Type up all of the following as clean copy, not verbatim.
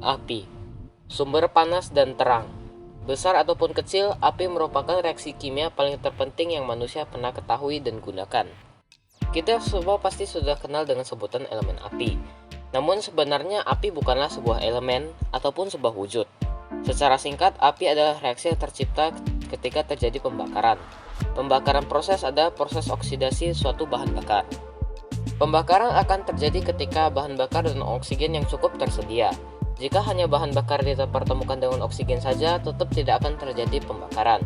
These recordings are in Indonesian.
Api, sumber panas dan terang. Besar ataupun kecil, api merupakan reaksi kimia paling terpenting yang manusia pernah ketahui dan gunakan. Kita semua pasti sudah kenal dengan sebutan elemen api. Namun sebenarnya api bukanlah sebuah elemen ataupun sebuah wujud. Secara singkat, api adalah reaksi yang tercipta ketika terjadi pembakaran. Pembakaran proses adalah proses oksidasi suatu bahan bakar. Pembakaran akan terjadi ketika bahan bakar dan oksigen yang cukup tersedia. Jika hanya bahan bakar dipertemukan dengan oksigen saja, tetap tidak akan terjadi pembakaran.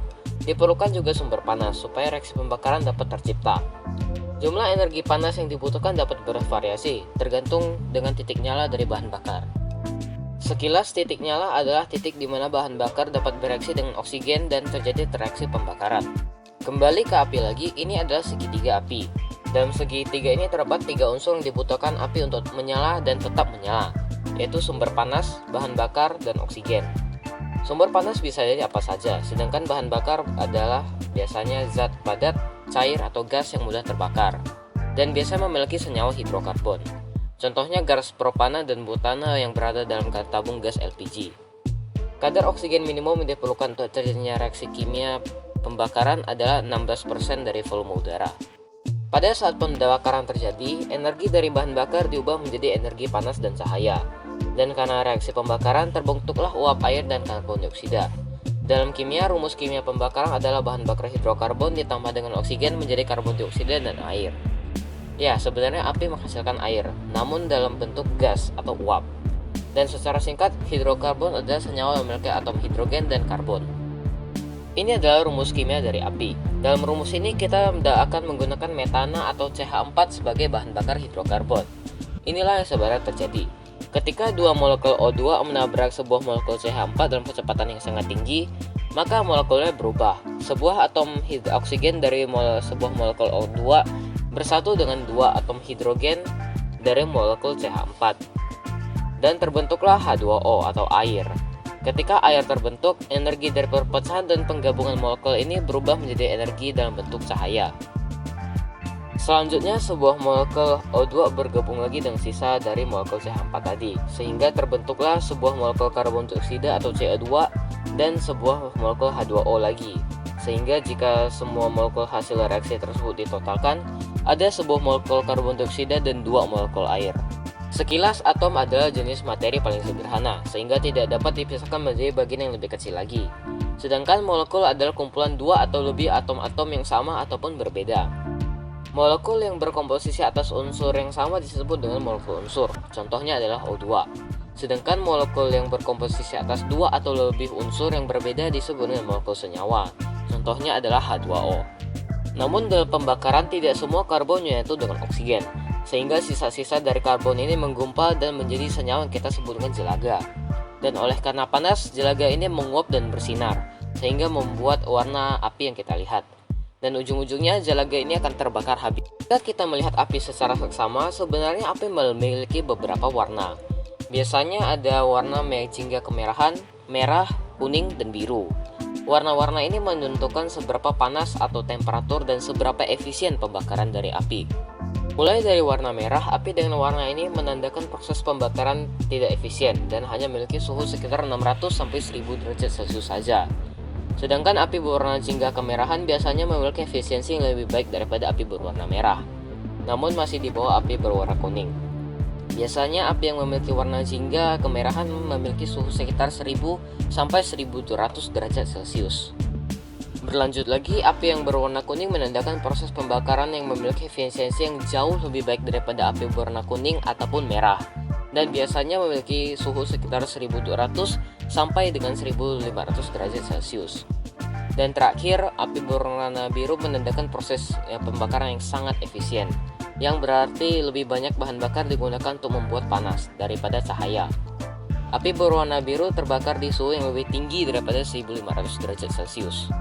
Diperlukan juga sumber panas supaya reaksi pembakaran dapat tercipta. Jumlah energi panas yang dibutuhkan dapat bervariasi, tergantung dengan titik nyala dari bahan bakar. Sekilas, titik nyala adalah titik di mana bahan bakar dapat bereaksi dengan oksigen dan terjadi reaksi pembakaran. Kembali ke api lagi, ini adalah segitiga api. Dalam segitiga ini terdapat 3 unsur yang dibutuhkan api untuk menyala dan tetap menyala, yaitu sumber panas, bahan bakar, dan oksigen. Sumber panas bisa jadi apa saja, sedangkan bahan bakar adalah biasanya zat padat, cair, atau gas yang mudah terbakar, dan biasanya memiliki senyawa hidrokarbon. Contohnya gas propana dan butana yang berada dalam tabung gas LPG. Kadar oksigen minimum yang diperlukan untuk terjadinya reaksi kimia pembakaran adalah 16% dari volume udara. Pada saat pembakaran terjadi, energi dari bahan bakar diubah menjadi energi panas dan cahaya. Dan karena reaksi pembakaran terbentuklah uap air dan karbon dioksida. Dalam kimia, rumus kimia pembakaran adalah bahan bakar hidrokarbon ditambah dengan oksigen menjadi karbon dioksida dan air. Ya, sebenarnya api menghasilkan air, namun dalam bentuk gas atau uap. Dan secara singkat, hidrokarbon adalah senyawa yang memiliki atom hidrogen dan karbon. Ini adalah rumus kimia dari api. Dalam rumus ini kita akan menggunakan metana atau CH4 sebagai bahan bakar hidrokarbon. Inilah yang sebenarnya terjadi. Ketika 2 molekul O2 menabrak sebuah molekul CH4 dalam kecepatan yang sangat tinggi, maka molekulnya berubah. Sebuah atom oksigen dari sebuah molekul O2 bersatu dengan 2 atom hidrogen dari molekul CH4. Dan terbentuklah H2O atau air. Ketika air terbentuk, energi dari perpecahan dan penggabungan molekul ini berubah menjadi energi dalam bentuk cahaya. Selanjutnya, sebuah molekul O2 bergabung lagi dengan sisa dari molekul CH4 tadi, sehingga terbentuklah sebuah molekul karbon dioksida atau CO2 dan sebuah molekul H2O lagi. Sehingga jika semua molekul hasil reaksi tersebut ditotalkan, ada sebuah molekul karbon dioksida dan 2 molekul air. Sekilas, atom adalah jenis materi paling sederhana, sehingga tidak dapat dipisahkan menjadi bagian yang lebih kecil lagi. Sedangkan molekul adalah kumpulan 2 atau lebih atom-atom yang sama ataupun berbeda. Molekul yang berkomposisi atas unsur yang sama disebut dengan molekul unsur, contohnya adalah O2. Sedangkan molekul yang berkomposisi atas 2 atau lebih unsur yang berbeda disebut dengan molekul senyawa, contohnya adalah H2O. Namun dalam pembakaran tidak semua karbon menyatu dengan oksigen, sehingga sisa-sisa dari karbon ini menggumpal dan menjadi senyawa yang kita sebut dengan jelaga. Dan oleh karena panas, jelaga ini menguap dan bersinar, sehingga membuat warna api yang kita lihat. Dan ujung-ujungnya jelaga ini akan terbakar habis. Jika kita melihat api secara seksama, sebenarnya api memiliki beberapa warna. Biasanya ada warna jingga kemerahan, merah, kuning, dan biru. Warna-warna ini menentukan seberapa panas atau temperatur dan seberapa efisien pembakaran dari api. Mulai dari warna merah, api dengan warna ini menandakan proses pembakaran tidak efisien dan hanya memiliki suhu sekitar 600-1000 derajat Celcius saja. Sedangkan api berwarna jingga kemerahan biasanya memiliki efisiensi yang lebih baik daripada api berwarna merah, namun masih di bawah api berwarna kuning. Biasanya api yang memiliki warna jingga kemerahan memiliki suhu sekitar 1000-1200 derajat Celcius. Berlanjut lagi, api yang berwarna kuning menandakan proses pembakaran yang memiliki efisiensi yang jauh lebih baik daripada api berwarna kuning ataupun merah, dan biasanya memiliki suhu sekitar 1200 sampai dengan 1500 derajat Celcius. Dan terakhir, api berwarna biru menandakan proses pembakaran yang sangat efisien, yang berarti lebih banyak bahan bakar digunakan untuk membuat panas daripada cahaya. Api berwarna biru terbakar di suhu yang lebih tinggi daripada 1500 derajat Celcius.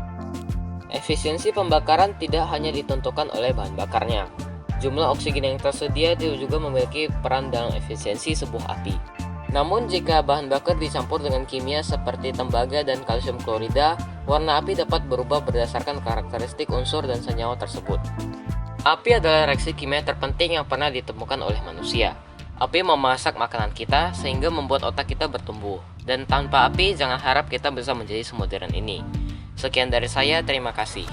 Efisiensi pembakaran tidak hanya ditentukan oleh bahan bakarnya. Jumlah oksigen yang tersedia juga memiliki peran dalam efisiensi sebuah api. Namun jika bahan bakar dicampur dengan kimia seperti tembaga dan kalsium klorida, warna api dapat berubah berdasarkan karakteristik unsur dan senyawa tersebut. Api adalah reaksi kimia terpenting yang pernah ditemukan oleh manusia. Api memasak makanan kita sehingga membuat otak kita bertumbuh. Dan tanpa api, jangan harap kita bisa menjadi semodern ini. Sekian dari saya, terima kasih.